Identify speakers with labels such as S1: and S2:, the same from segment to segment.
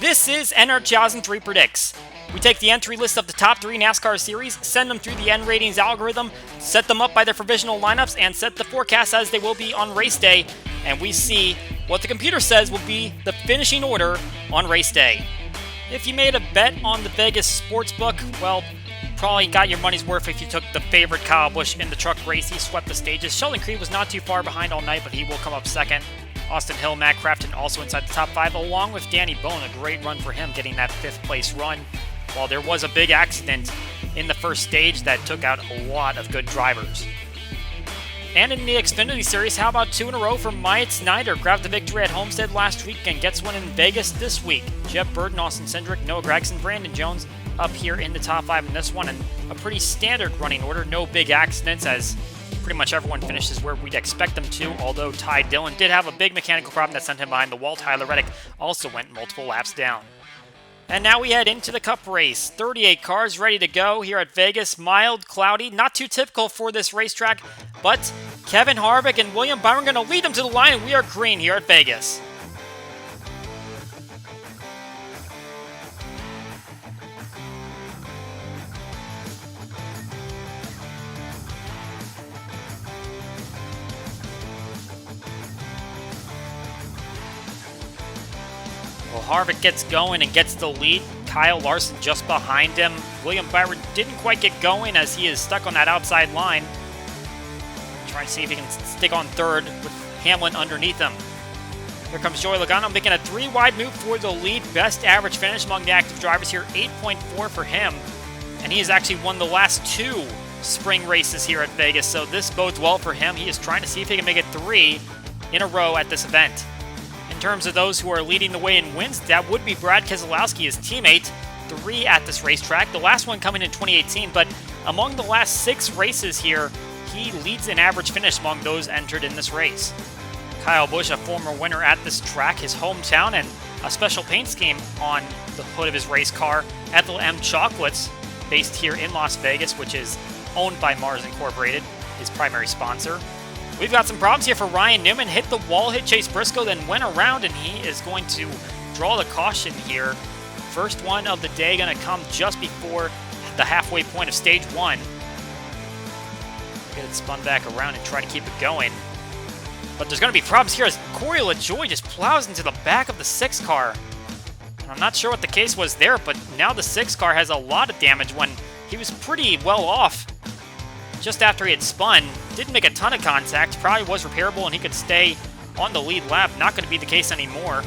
S1: This is NR2003 Predicts. We take the entry list of the top 3 NASCAR series, send them through the N ratings algorithm, set them up by their provisional lineups, and set the forecast as they will be on race day, and we see what the computer says will be the finishing order on race day. If you made a bet on the Vegas sportsbook, well, probably got your money's worth if you took the favorite Kyle Busch in the truck race. He swept the stages. Sheldon Creed was not too far behind all night, but he will come up second. Austin Hill, Matt Crafton also inside the top 5, along with Danny Bone. A great run for him, getting that 5th place run. While there was a big accident in the first stage that took out a lot of good drivers. And in the Xfinity Series, how about 2 in a row for Myatt Snyder? Grabbed the victory at Homestead last week and gets one in Vegas this week. Jeb Burton, Austin Cindric, Noah Gragson, Brandon Jones up here in the top 5 in this one. And a pretty standard running order. No big accidents, as pretty much everyone finishes where we'd expect them to, although Ty Dillon did have a big mechanical problem that sent him behind the wall. Tyler Reddick also went multiple laps down. And now we head into the Cup race. 38 cars ready to go here at Vegas. Mild, cloudy, not too typical for this racetrack, but Kevin Harvick and William Byron going to lead them to the line, and we are green here at Vegas. Well, Harvick gets going and gets the lead. Kyle Larson just behind him. William Byron didn't quite get going as he is stuck on that outside line. Trying to see if he can stick on third with Hamlin underneath him. Here comes Joey Logano making a 3-wide move for the lead. Best average finish among the active drivers here, 8.4 for him. And he has actually won the last 2 spring races here at Vegas, so this bodes well for him. He is trying to see if he can make it 3 in a row at this event. In terms of those who are leading the way in wins, that would be Brad Keselowski, his teammate, 3 at this racetrack. The last one coming in 2018, but among the last 6 races here, he leads in average finish among those entered in this race. Kyle Busch, a former winner at this track, his hometown, and a special paint scheme on the hood of his race car. Ethel M Chocolates, based here in Las Vegas, which is owned by Mars Incorporated, his primary sponsor. We've got some problems here for Ryan Newman. Hit the wall, hit Chase Briscoe, then went around, and he is going to draw the caution here. First one of the day going to come just before the halfway point of stage 1. Get it spun back around and try to keep it going. But there's going to be problems here as Corey LaJoie just plows into the back of the 6 car. And I'm not sure what the case was there, but now the 6 car has a lot of damage when he was pretty well off just after he had spun. Didn't make a ton of contact, probably was repairable and he could stay on the lead lap. Not going to be the case anymore.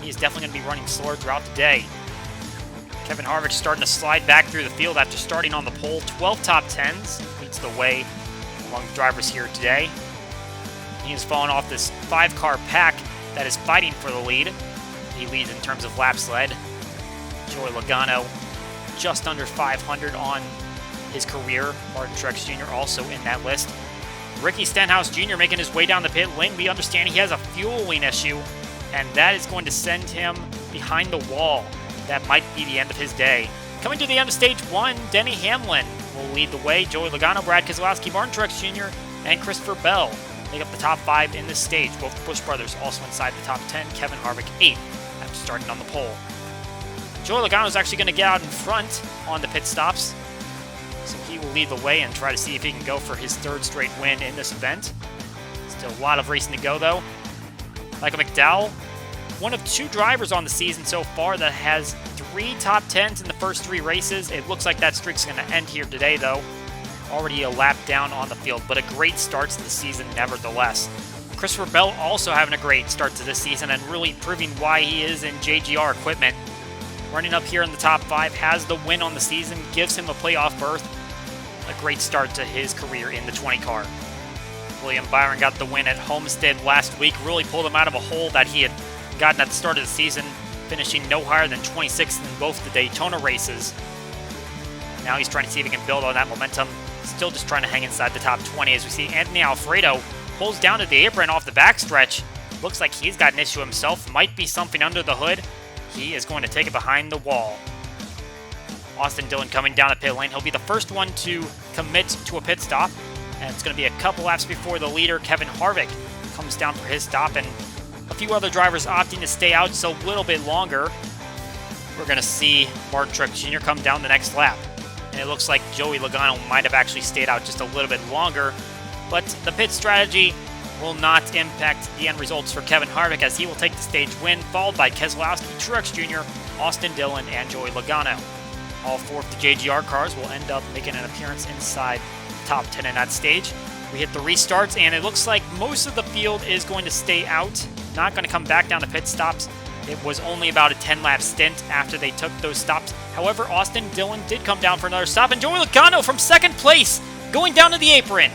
S1: He's definitely going to be running slower throughout the day. Kevin Harvick starting to slide back through the field after starting on the pole. 12 top 10s leads the way among the drivers here today. He has fallen off this 5-car pack that is fighting for the lead. He leads in terms of laps led. Joey Logano just under 500 on his career. Martin Truex Jr. also in that list. Ricky Stenhouse Jr. making his way down the pit lane. We understand he has a fueling issue, and that is going to send him behind the wall. That might be the end of his day. Coming to the end of stage 1, Denny Hamlin will lead the way. Joey Logano, Brad Keselowski, Martin Truex Jr., and Christopher Bell make up the top 5 in this stage. Both the Busch brothers also inside the top 10. Kevin Harvick 8 after starting on the pole. Joey Logano is actually going to get out in front on the pit stops, so he will lead the way and try to see if he can go for his 3rd straight win in this event. Still a lot of racing to go, though. Michael McDowell, one of 2 drivers on the season so far that has 3 top 10s in the first 3 races. It looks like that streak's going to end here today, though. Already a lap down on the field, but a great start to the season nevertheless. Christopher Bell also having a great start to this season and really proving why he is in JGR equipment. Running up here in the top 5, has the win on the season, gives him a playoff berth. A great start to his career in the 20 car. William Byron got the win at Homestead last week, really pulled him out of a hole that he had gotten at the start of the season, finishing no higher than 26th in both the Daytona races. Now he's trying to see if he can build on that momentum. Still just trying to hang inside the top 20 as we see Anthony Alfredo pulls down to the apron off the backstretch. Looks like he's got an issue himself. Might be something under the hood. He is going to take it behind the wall. Austin Dillon coming down the pit lane. He'll be the first one to commit to a pit stop. And it's going to be a couple laps before the leader, Kevin Harvick, comes down for his stop. And a few other drivers opting to stay out just a little bit longer. we're going to see Martin Truex Jr. come down the next lap. And it looks like Joey Logano might have actually stayed out just a little bit longer. But the pit strategy will not impact the end results for Kevin Harvick, as he will take the stage win, followed by Keselowski, Truex Jr., Austin Dillon, and Joey Logano. All four of the JGR cars will end up making an appearance inside the top 10 in that stage. We hit the restarts, and it looks like most of the field is going to stay out, not going to come back down to pit stops. It was only about a 10-lap stint after they took those stops. However, Austin Dillon did come down for another stop, and Joey Logano from second place going down to the apron.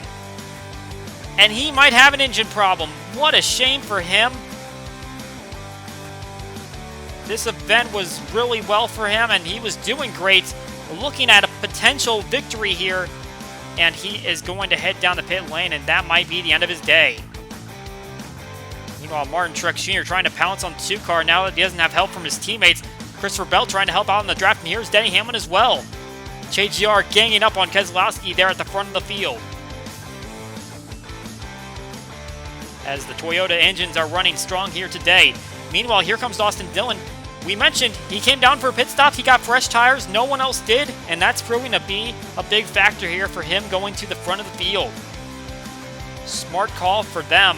S1: And he might have an engine problem. What a shame for him. This event was really well for him, and he was doing great. Looking at a potential victory here, and he is going to head down the pit lane, and that might be the end of his day. Meanwhile, Martin Truex Jr. trying to pounce on the 2 car now that he doesn't have help from his teammates. Christopher Bell trying to help out in the draft, and here's Denny Hamlin as well. JGR ganging up on Keselowski there at the front of the field, as the Toyota engines are running strong here today. Meanwhile, here comes Austin Dillon. We mentioned he came down for a pit stop. He got fresh tires. No one else did, and that's proving to be a big factor here for him going to the front of the field. Smart call for them,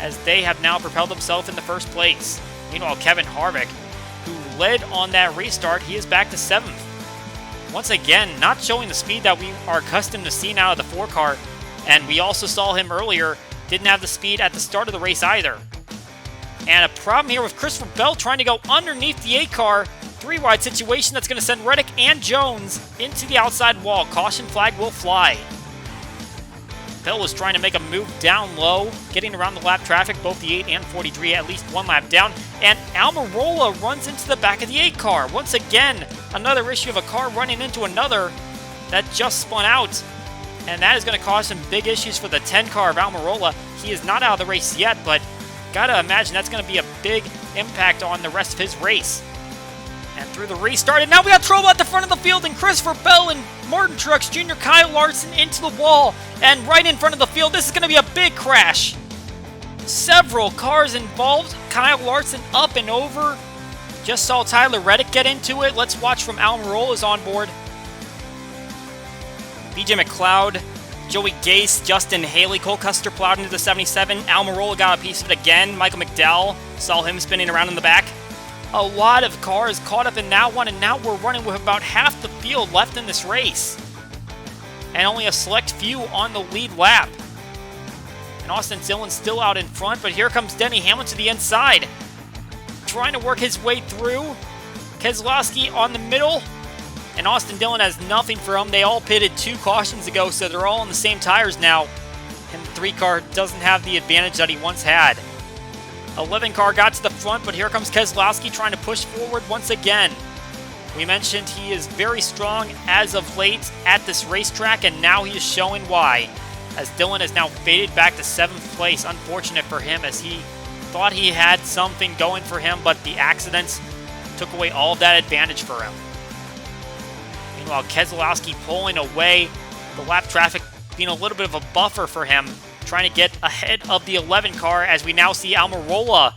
S1: as they have now propelled themselves in the first place. Meanwhile, Kevin Harvick, who led on that restart, he is back to 7th. Once again, not showing the speed that we are accustomed to seeing out of the 4 car, and we also saw him earlier, didn't have the speed at the start of the race either. And a problem here with Christopher Bell trying to go underneath the 8 car. 3-wide situation that's going to send Reddick and Jones into the outside wall. Caution flag will fly. Bell was trying to make a move down low, getting around the lap traffic, both the 8 and 43, at least 1 lap down. And Almirola runs into the back of the 8 car. Once again, another issue of a car running into another that just spun out. And that is going to cause some big issues for the 10 car of Almirola. He is not out of the race yet, but gotta imagine that's going to be a big impact on the rest of his race. And through the restart, and now we got trouble at the front of the field, and Christopher Bell and Martin Truex Jr., Kyle Larson into the wall, and right in front of the field. This is going to be a big crash. Several cars involved. Kyle Larson up and over. Just saw Tyler Reddick get into it. Let's watch from Almirola's on board. BJ McLeod, Joey Gase, Justin Haley, Cole Custer plowed into the 77. Almirola got a piece of it again. Michael McDowell, saw him spinning around in the back. A lot of cars caught up in that one, and now we're running with about half the field left in this race. And only a select few on the lead lap. And Austin Dillon still out in front, but here comes Denny Hamlin to the inside, trying to work his way through. Keselowski on the middle. And Austin Dillon has nothing for him. They all pitted 2 cautions ago, so they're all on the same tires now. And the 3 car doesn't have the advantage that he once had. 11 car got to the front, but here comes Keselowski trying to push forward once again. We mentioned he is very strong as of late at this racetrack, and now he is showing why, as Dillon is now faded back to 7th place. Unfortunate for him, as he thought he had something going for him, but the accidents took away all of that advantage for him. Meanwhile, Keselowski pulling away, the lap traffic being a little bit of a buffer for him, trying to get ahead of the 11 car, as we now see Almirola.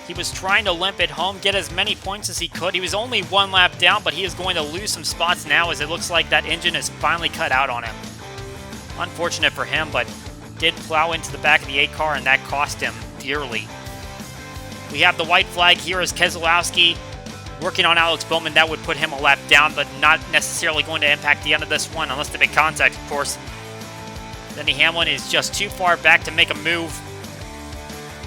S1: He was trying to limp it home, get as many points as he could. He was only 1 lap down, but he is going to lose some spots now, as it looks like that engine is finally cut out on him. Unfortunate for him, but did plow into the back of the 8 car, and that cost him dearly. We have the white flag here as Keselowski working on Alex Bowman. That would put him a lap down, but not necessarily going to impact the end of this one, unless they make contact, of course. Denny Hamlin is just too far back to make a move.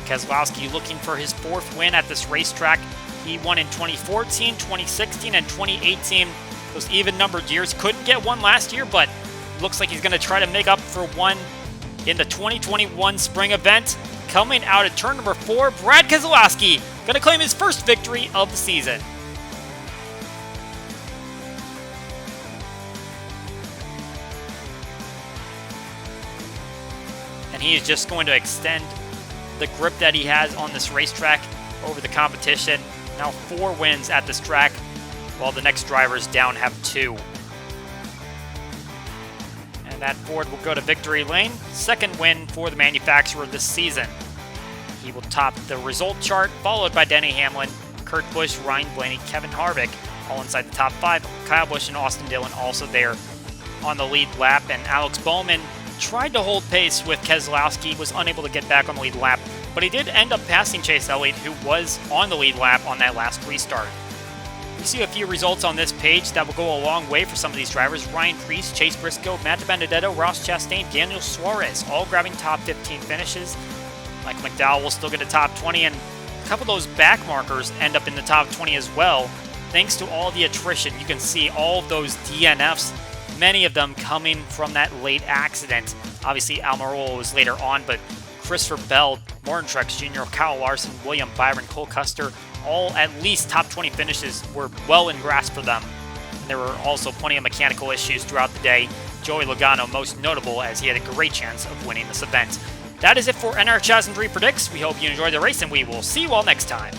S1: Keselowski looking for his 4th win at this racetrack. He won in 2014, 2016, and 2018. Those even-numbered years. Couldn't get one last year, but looks like he's going to try to make up for one in the 2021 spring event. Coming out of turn number 4, Brad Keselowski going to claim his first victory of the season. And he is just going to extend the grip that he has on this racetrack over the competition. Now 4 wins at this track, while the next drivers down have 2. And that Ford will go to victory lane. 2nd win for the manufacturer this season. He will top the result chart, followed by Denny Hamlin, Kurt Busch, Ryan Blaney, Kevin Harvick, all inside the top 5. Kyle Busch and Austin Dillon also there on the lead lap, and Alex Bowman tried to hold pace with Keselowski, was unable to get back on the lead lap, but he did end up passing Chase Elliott, who was on the lead lap on that last restart. We see a few results on this page that will go a long way for some of these drivers. Ryan Preece, Chase Briscoe, Matt Benedetto, Ross Chastain, Daniel Suarez, all grabbing top 15 finishes. Michael McDowell will still get a top 20, and a couple of those back markers end up in the top 20 as well. Thanks to all the attrition, you can see all of those DNFs, many of them coming from that late accident. Obviously, Almirola was later on, but Christopher Bell, Martin Truex Jr., Kyle Larson, William Byron, Cole Custer, all at least top 20 finishes were well in grasp for them. And there were also plenty of mechanical issues throughout the day. Joey Logano most notable, as he had a great chance of winning this event. That is it for NR2003 Predicts. We hope you enjoyed the race, and we will see you all next time.